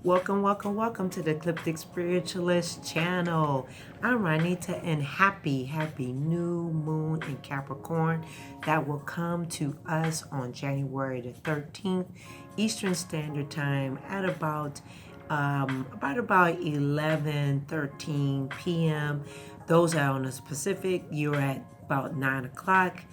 Welcome to the Ecliptic Spiritualist channel. I'm Ranita, and happy new moon in Capricorn that will come to us on January the 13th Eastern Standard Time at about 11:13 p.m. Those are on the Pacific. You're at about 9 o'clock.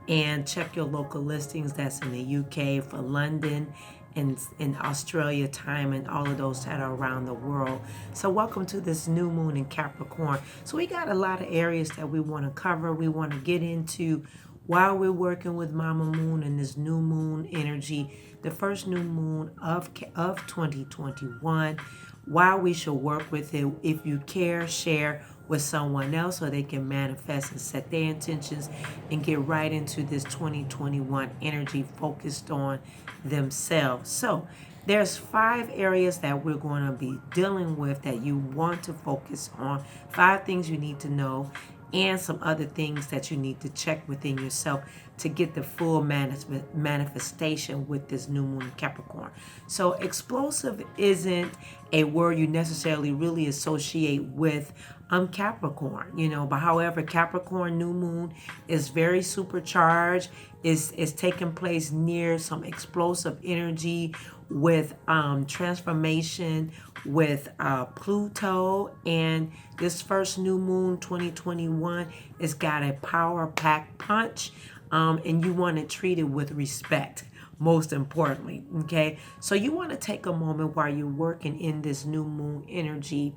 And check your local listings. That's in the UK, for London, and in Australia time, and all of those that are around the world. So welcome to this new moon in Capricorn. So we got a lot of areas that we want to cover. We want to get into while we're working with Mama Moon and this new moon energy, the first new moon of 2021, why we should work with it. If you care, share with someone else so they can manifest and set their intentions and get right into this 2021 energy focused on themselves. So there's 5 areas that we're going to be dealing with that you want to focus on. 5 things you need to know, and some other things that you need to check within yourself to get the full manifestation with this new moon Capricorn. So explosive isn't a word you necessarily really associate with Capricorn, but however, Capricorn new moon is very supercharged. Is taking place near some explosive energy with transformation with Pluto, and this first new moon 2021 has got a power packed punch, and you want to treat it with respect, most importantly. Okay, so you want to take a moment while you're working in this new moon energy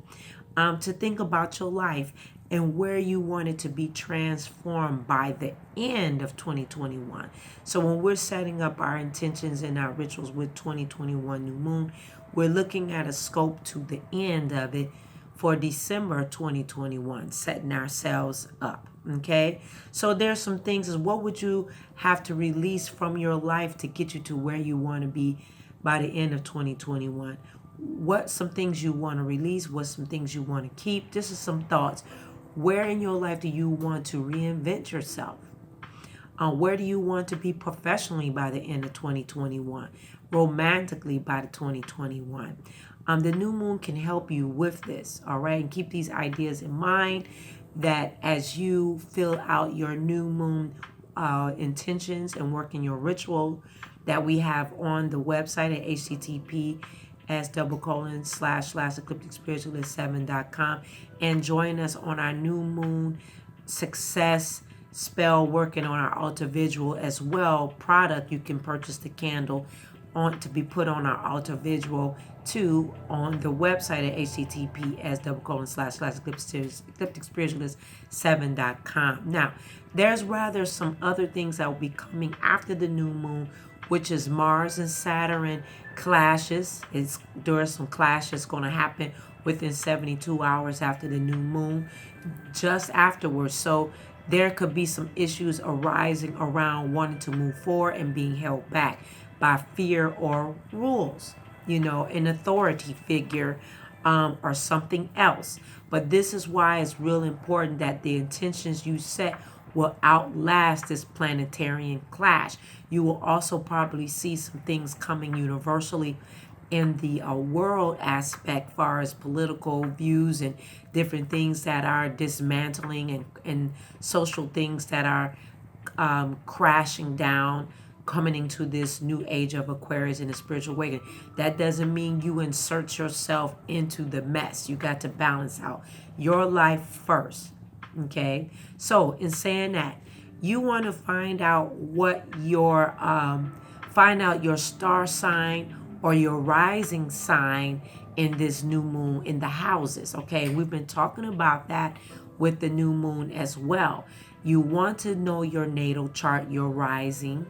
to think about your life and where you want it to be transformed by the end of 2021. So when we're setting up our intentions and our rituals with 2021 new moon, we're looking at a scope to the end of it for December 2021, setting ourselves up. Okay, so there's some things as what would you have to release from your life to get you to where you want to be by the end of 2021. What some things you want to release, what some things you want to keep. This is some thoughts. Where in your life do you want to reinvent yourself? Where do you want to be professionally by the end of 2021? Romantically by the 2021? The new moon can help you with this, all right? And keep these ideas in mind that as you fill out your new moon intentions and work in your ritual that we have on the website at http //eclipticspiritualist7.com, and join us on our new moon success spell working on our altar visual as well product. You can purchase the candle on to be put on our altar visual too on the website at https://eclipticspiritualist7.com. Now there's rather some other things that will be coming after the new moon, which is Mars and Saturn clashes. There are some clashes going to happen within 72 hours after the new moon, just afterwards. So there could be some issues arising around wanting to move forward and being held back by fear or rules, an authority figure or something else. But this is why it's real important that the intentions you set will outlast this planetarian clash. You will also probably see some things coming universally in the world aspect, far as political views and different things that are dismantling, and social things that are crashing down, coming into this new age of Aquarius and the spiritual awakening. That doesn't mean you insert yourself into the mess. You got to balance out your life first. Okay, so in saying that, you want to find out what your star sign or your rising sign in this new moon in the houses. Okay, we've been talking about that with the new moon as well. You want to know your natal chart, your rising,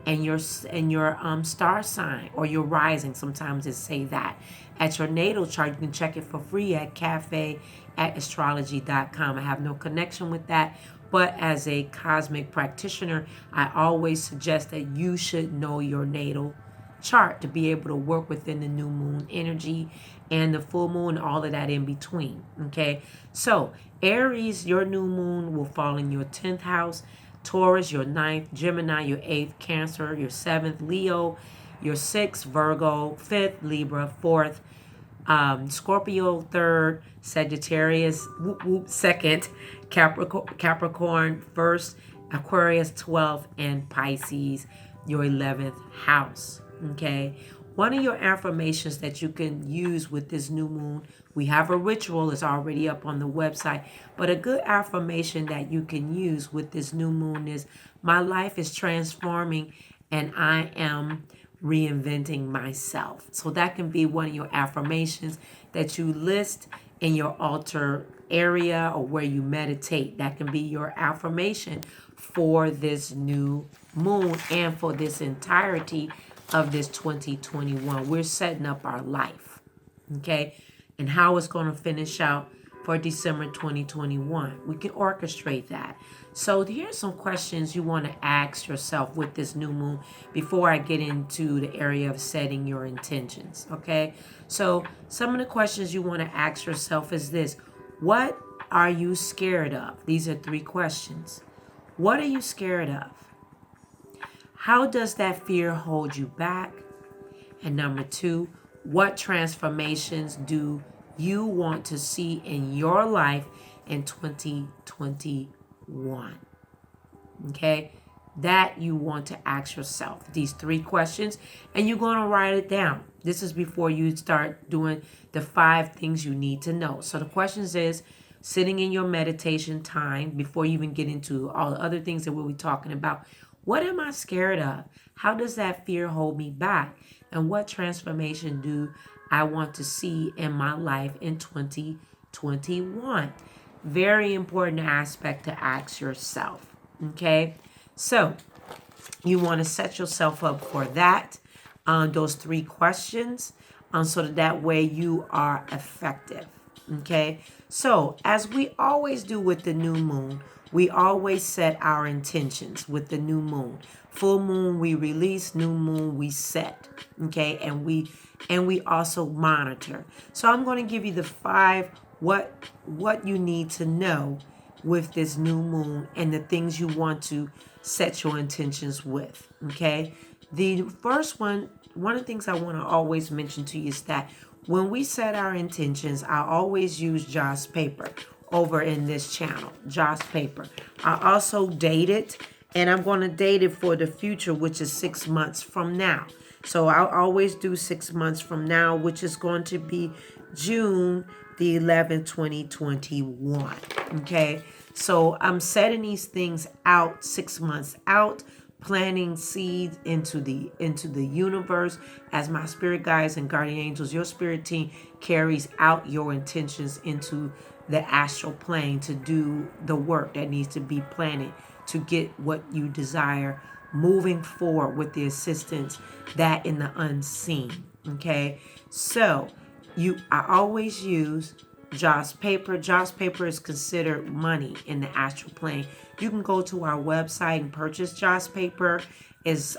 and your star sign or your rising. Sometimes it say that at your natal chart. You can check it for free at cafe@astrology.com. I have no connection with that, but as a cosmic practitioner, I always suggest that you should know your natal chart to be able to work within the new moon energy and the full moon, all of that in between. Okay, so Aries, your new moon will fall in your 10th house. Taurus, your 9th. Gemini, your 8th. Cancer, your 7th. Leo, your 6th. Virgo, 5th. Libra, 4th. Scorpio third, Sagittarius second, Capricorn first, Aquarius 12th, and Pisces your 11th house. Okay, one of your affirmations that you can use with this new moon, we have a ritual, it's already up on the website, but a good affirmation that you can use with this new moon is, my life is transforming and I am reinventing myself. So that can be one of your affirmations that you list in your altar area or where you meditate. That can be your affirmation for this new moon and for this entirety of this 2021. We're setting up our life, okay? And how it's going to finish out for December 2021. We can orchestrate that. So here's some questions you want to ask yourself with this new moon before I get into the area of setting your intentions, okay? So some of the questions you want to ask yourself is this: what are you scared of? These are 3 questions. What are you scared of? How does that fear hold you back? And number 2, what transformations do you want to see in your life in 2021? Okay, that you want to ask yourself these 3 questions, and you're going to write it down. This is before you start doing the 5 things you need to know. So the questions is, sitting in your meditation time, before you even get into all the other things that we'll be talking about, what am I scared of? How does that fear hold me back? And what transformation do I want to see in my life in 2021? Very important aspect to ask yourself. Okay, so you want to set yourself up for that, those 3 questions, so that way you are effective. Okay, so as we always do with the new moon, we always set our intentions with the new moon. Full moon we release, new moon we set. Okay, and we also monitor. So I'm going to give you the 5 what you need to know with this new moon and the things you want to set your intentions with. Okay, the first one of the things I want to always mention to you is that when we set our intentions, I always use Joss paper over in this channel. Joss paper. I also date it, and I'm going to date it for the future, which is 6 months from now. So I'll always do 6 months from now, which is going to be June the 11th, 2021. Okay, so I'm setting these things out 6 months out, planting seeds into the universe as my spirit guides and guardian angels. Your spirit team carries out your intentions into the astral plane to do the work that needs to be planted to get what you desire moving forward with the assistance that in the unseen. Okay, so I always use Joss paper. Joss paper is considered money in the astral plane. You can go to our website and purchase Joss paper. It's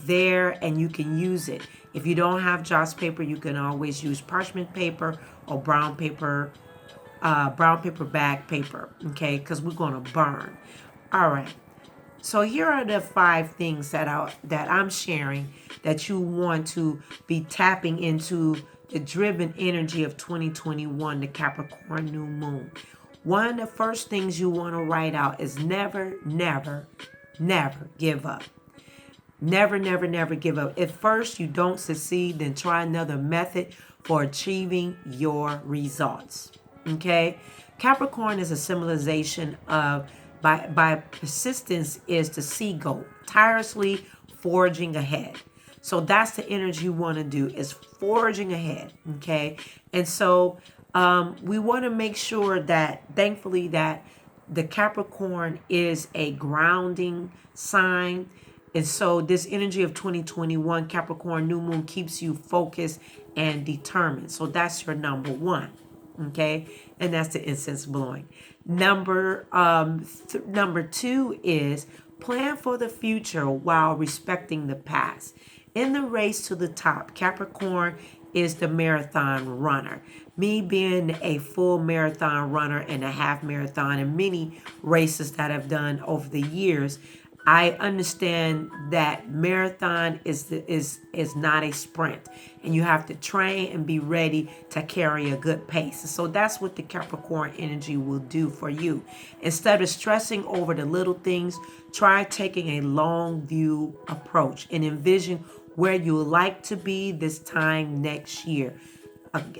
there, and you can use it. If you don't have Joss paper, you can always use parchment paper or brown paper bag paper. Okay, because we're going to burn. All right. So here are the 5 things that I'm sharing that you want to be tapping into the driven energy of 2021, the Capricorn new moon. One of the first things you want to write out is never, never, never give up. Never, never, never give up. If first you don't succeed, then try another method for achieving your results. Okay? Capricorn is a symbolization of, by persistence, is the seagull, tirelessly forging ahead. So that's the energy you want to do, is forging ahead, okay? And so we want to make sure that, thankfully, that the Capricorn is a grounding sign. And so this energy of 2021, Capricorn new moon, keeps you focused and determined. So that's your number 1, okay? And that's the incense blowing. Number 2 is plan for the future while respecting the past. In the race to the top, Capricorn is the marathon runner. Me being a full marathon runner and a half marathon and many races that I've done over the years, I understand that marathon is not a sprint, and you have to train and be ready to carry a good pace. So that's what the Capricorn energy will do for you. Instead of stressing over the little things, try taking a long view approach and envision where you would like to be this time next year.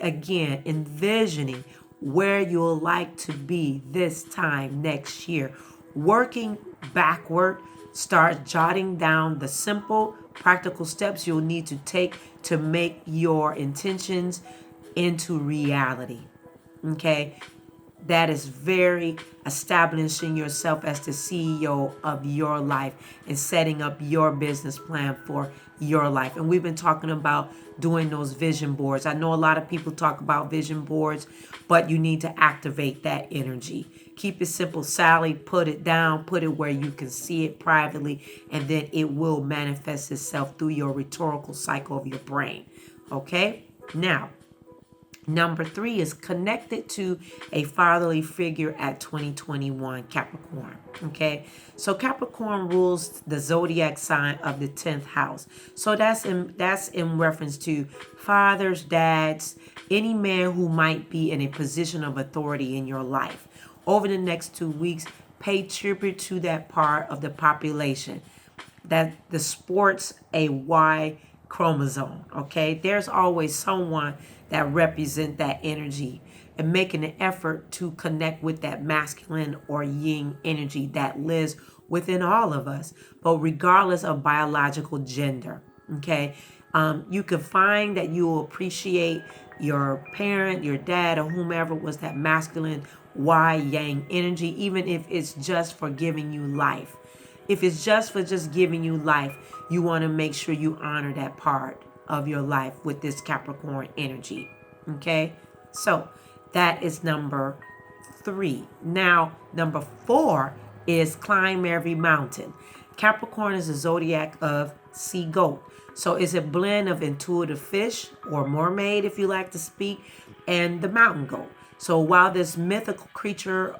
Again, envisioning where you'll like to be this time next year. Working backward, start jotting down the simple, practical steps you'll need to take to make your intentions into reality. Okay? That is very establishing yourself as the CEO of your life and setting up your business plan for your life. And we've been talking about doing those vision boards. I know a lot of people talk about vision boards, but you need to activate that energy. Keep it simple, Sally. Put it down, put it where you can see it privately, and then it will manifest itself through your rhetorical cycle of your brain. Okay? Now, number 3 is connected to a fatherly figure at 2021 Capricorn. Okay, so Capricorn rules the zodiac sign of the 10th house. So that's in reference to fathers, dads, any man who might be in a position of authority in your life. Over the next 2 weeks, pay tribute to that part of the population that the sports a Y chromosome. Okay, there's always someone that represent that energy, and making an effort to connect with that masculine or yin energy that lives within all of us, but regardless of biological gender. Okay, you can find that you will appreciate your parent, your dad, or whomever was that masculine Y yang energy, even if it's just for giving you life. If it's just for just giving you life, you want to make sure you honor that part of your life with this Capricorn energy. Okay, so that is number 3. Now, number 4 is climb every mountain. Capricorn is a zodiac of sea goat. So it's a blend of intuitive fish or mermaid, if you like to speak, and the mountain goat. So while this mythical creature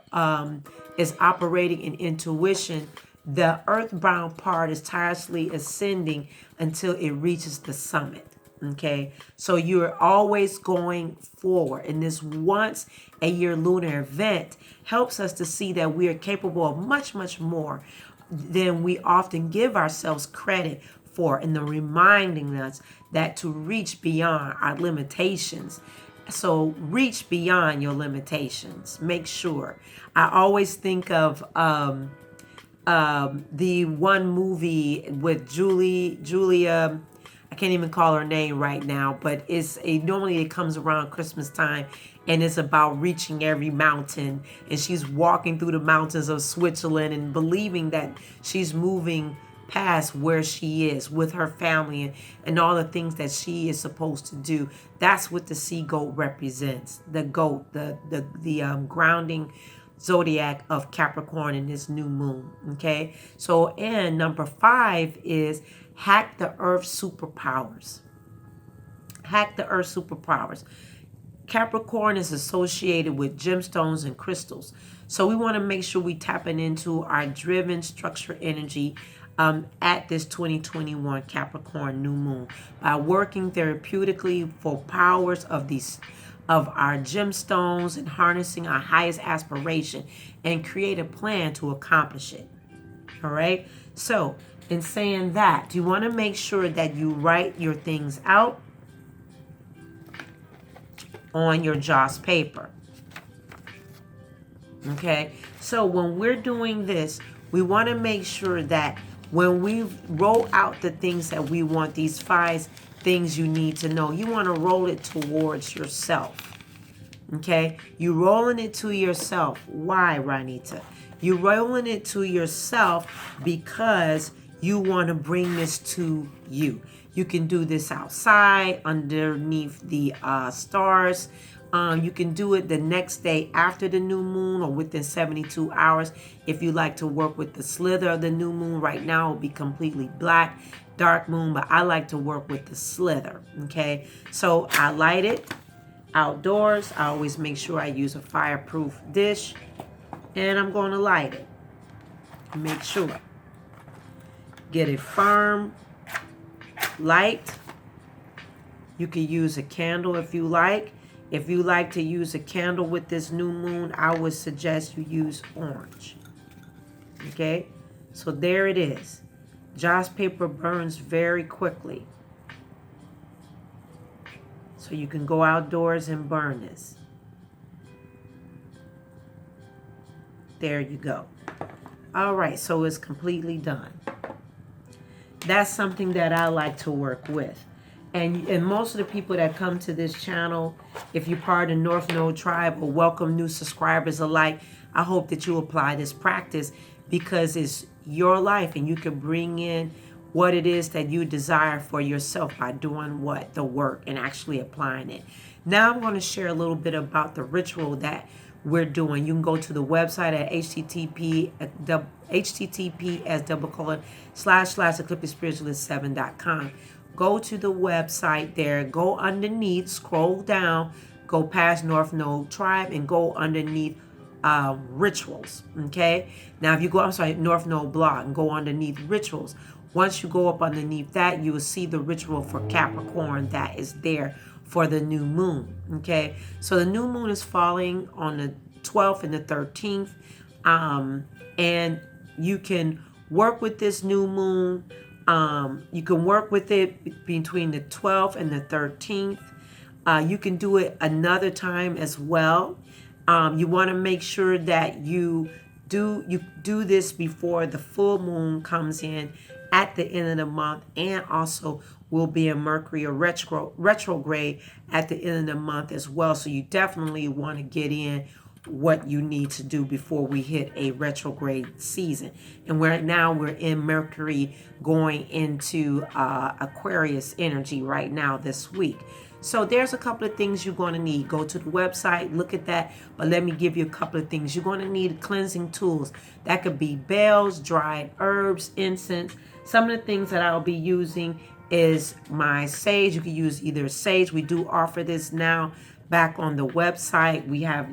is operating in intuition, the earthbound part is tirelessly ascending until it reaches the summit. Okay, so you're always going forward, and this once a year lunar event helps us to see that we are capable of much, much more than we often give ourselves credit for, and the reminding us that to reach beyond our limitations. So reach beyond your limitations. Make sure. I always think of the one movie with Julia. I can't even call her name right now, but normally it comes around Christmas time, and it's about reaching every mountain, and she's walking through the mountains of Switzerland and believing that she's moving past where she is with her family and all the things that she is supposed to do. That's what the sea goat represents. The goat, the grounding zodiac of Capricorn in this new moon. Okay, so and number 5 is hack the earth superpowers. Hack the earth superpowers. Capricorn is associated with gemstones and crystals, so we want to make sure we tapping into our driven structure energy at this 2021 Capricorn new moon by working therapeutically for powers of our gemstones and harnessing our highest aspiration and create a plan to accomplish it. All right. So in saying that, you want to make sure that you write your things out on your Joss paper. Okay. So when we're doing this, we want to make sure that when we roll out the things that we want, these 5 things you need to know, you want to roll it towards yourself. Okay? You rolling it to yourself. Why, Ranita? You rolling it to yourself because you want to bring this to you. You can do this outside, underneath the stars. You can do it the next day after the new moon or within 72 hours. If you like to work with the slither of the new moon, right now it will be completely black, dark moon, but I like to work with the slither. Okay, so I light it outdoors. I always make sure I use a fireproof dish, and I'm going to light it. Make sure. Get a firm light. You can use a candle if you like. If you like to use a candle with this new moon, I would suggest you use orange. Okay, so there it is. Joss paper burns very quickly. So you can go outdoors and burn this. There you go. All right, so it's completely done. That's something that I like to work with. And most of the people that come to this channel, if you're part of the North Node tribe or welcome new subscribers alike, I hope that you apply this practice because it's your life and you can bring in what it is that you desire for yourself by doing what? The work and actually applying it. Now I'm going to share a little bit about the ritual that we're doing. You can go to the website at https://eclipticspiritualist7.com. Go to the website there, go underneath, scroll down, go past North Node Tribe and go underneath rituals. Okay. Now if you go, North Node blog and go underneath rituals. Once you go up underneath that, you will see the ritual for Capricorn that is there for the new moon. Okay. So the new moon is falling on the 12th and the 13th. And you can work with this new moon. You can work with it between the 12th and the 13th. You can do it another time as well. You want to make sure that you do this before the full moon comes in at the end of the month, and also will be in Mercury or retrograde at the end of the month as well. So you definitely want to get in what you need to do before we hit a retrograde season. And we're in Mercury going into Aquarius energy right now this week. So there's a couple of things you're going to need. Go to the website, look at that. But let me give you a couple of things. You're going to need cleansing tools. That could be bells, dried herbs, incense. Some of the things that I'll be using is my sage. You can use either sage. We do offer this now back on the website. We have,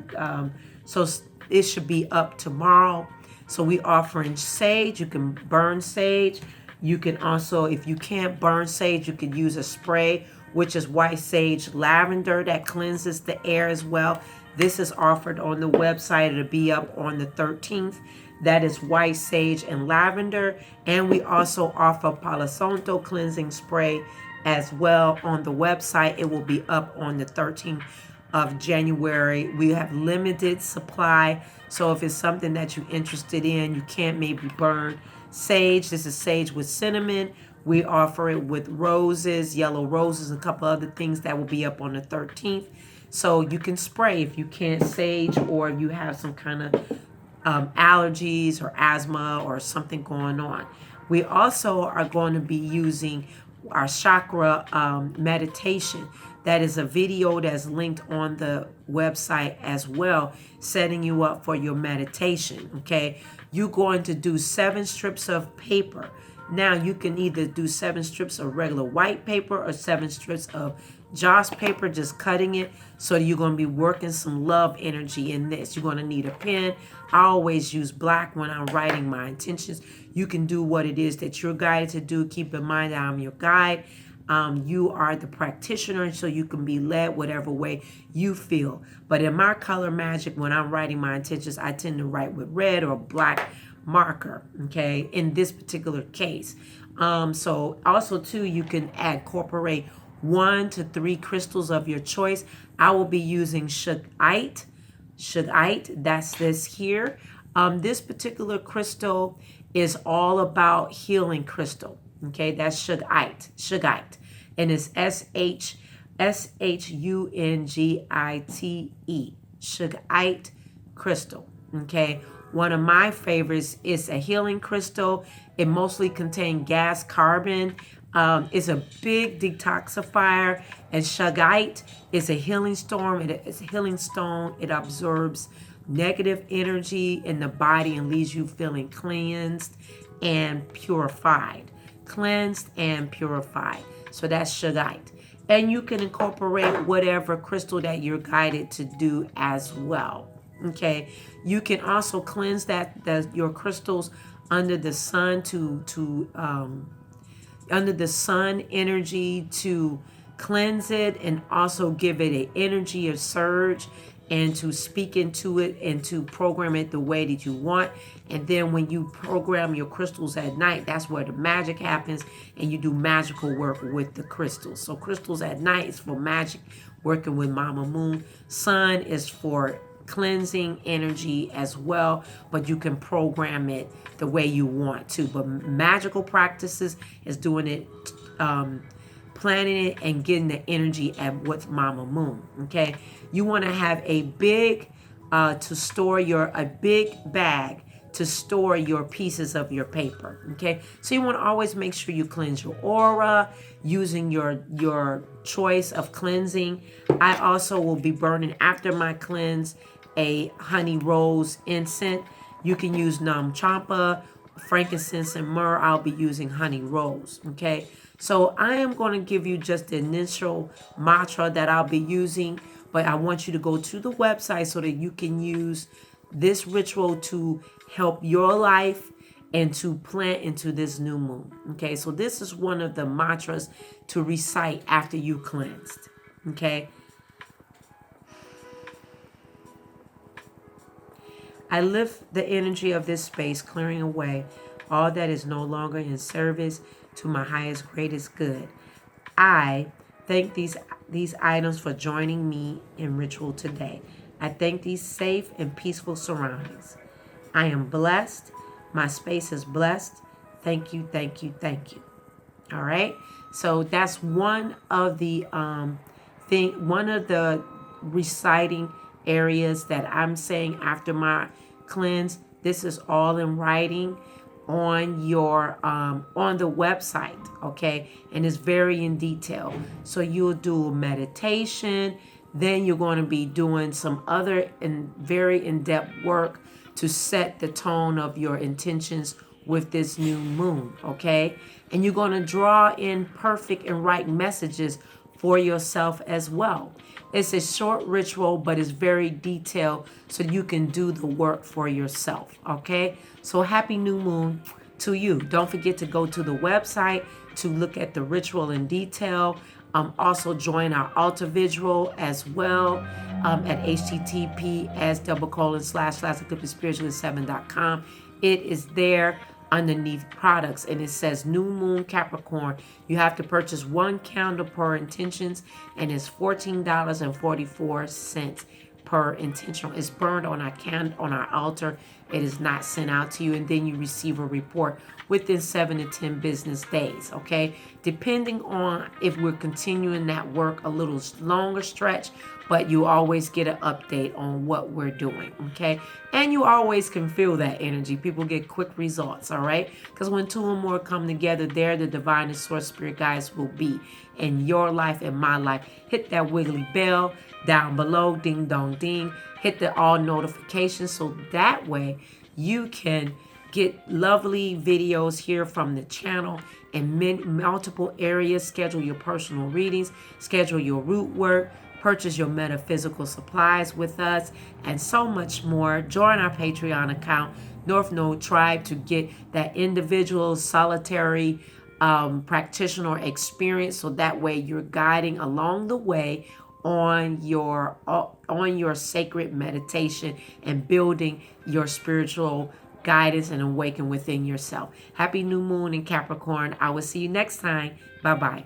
so it should be up tomorrow. So we offering sage. You can burn sage. You can also, if you can't burn sage, you could use a spray, which is white sage lavender that cleanses the air as well. This is offered on the website. It'll be up on the 13th. That is white sage and lavender. And we also offer Palo Santo cleansing spray as well on the website. It will be up on the 13th of January. We have limited supply. So if it's something that you're interested in, you can't maybe burn sage. This is sage with cinnamon. We offer it with roses, yellow roses, a couple other things that will be up on the 13th. So you can spray if you can't sage or you have some kind of allergies or asthma or something going on. We also are going to be using our chakra meditation. That is a video that's linked on the website as well, setting you up for your meditation. Okay, you're going to do 7 strips of paper. Now you can either do 7 strips of regular white paper or 7 strips of joss paper, just cutting it. So you're going to be working some love energy in this. You're going to need a pen. I always use black when I'm writing my intentions. You can do what it is that you're guided to do. Keep in mind that I'm your guide. You are the practitioner, so you can be led whatever way you feel. But in my color magic, when I'm writing my intentions, I tend to write with red or black marker, okay, in this particular case. So also too, you can incorporate 1 to 3 crystals of your choice. I will be using Shugite, that's this here. This particular crystal is all about healing crystal. Okay, that's Shugite, and it's Shungite, Shugite crystal. Okay, one of my favorites is a healing crystal. It mostly contains gas carbon. It's a big detoxifier, and Shugite is a healing storm. It's a healing stone. It absorbs negative energy in the body and leaves you feeling cleansed and purified. Cleansed and purified. So that's Shugite. And you can incorporate whatever crystal that you're guided to do as well. Okay. You can also cleanse your crystals under the sun under the sun energy to cleanse it and also give it an energy of surge and to speak into it and to program it the way that you want. And then when you program your crystals at night, that's where the magic happens, and you do magical work with the crystals. So crystals at night is for magic, working with Mama Moon. Sun is for cleansing energy as well, but you can program it the way you want to. But magical practices is doing it, planning it and getting the energy at what's Mama Moon. Okay, you want to have a big a big bag to store your pieces of your paper. Okay, so you want to always make sure you cleanse your aura using your choice of cleansing. I also will be burning after my cleanse a honey rose incense. You can use nam champa, frankincense, and myrrh. I'll be using honey rose. Okay, so I am going to give you just the initial mantra that I'll be using, but I want you to go to the website so that you can use this ritual to help your life and to plant into this new moon. Okay, so this is one of the mantras to recite after you cleansed. Okay, I lift the energy of this space, clearing away all that is no longer in service to my highest, greatest good. I thank these items for joining me in ritual today. I thank these safe and peaceful surroundings. I am blessed. My space is blessed. Thank you, thank you, thank you. All right. So that's one of the one of the reciting areas that I'm saying after my cleanse. This is all in writing on your on the website, okay, and it's very in detail. So you'll do a meditation, then you're going to be doing some other and very in-depth work to set the tone of your intentions with this new moon, okay? And you're going to draw in perfect and right messages for yourself as well. It's a short ritual, but it's very detailed so you can do the work for yourself, okay? So happy new moon to you. Don't forget to go to the website to look at the ritual in detail. Also join our altar visual as well at https://eclipticspiritualist7.com. It is there underneath products, and it says New Moon Capricorn. You have to purchase 1 candle per intentions, and it's $14.44 per intentional. It's burned on our altar. It is not sent out to you, and then you receive a report within 7 to 10 business days, okay? Depending on if we're continuing that work a little longer stretch, but you always get an update on what we're doing, okay? And you always can feel that energy. People get quick results, all right? Because when 2 or more come together, there the divine and source spirit guides will be in your life and my life. Hit that wiggly bell down below, ding dong ding. Hit the all notifications so that way you can get lovely videos here from the channel in multiple areas. Schedule your personal readings, schedule your root work, purchase your metaphysical supplies with us, and so much more. Join our Patreon account, North Node Tribe, to get that individual solitary practitioner experience, so that way you're guiding along the way on your sacred meditation and building your spiritual guidance and awaken within yourself. Happy new moon in Capricorn. I will see you next time. Bye-bye.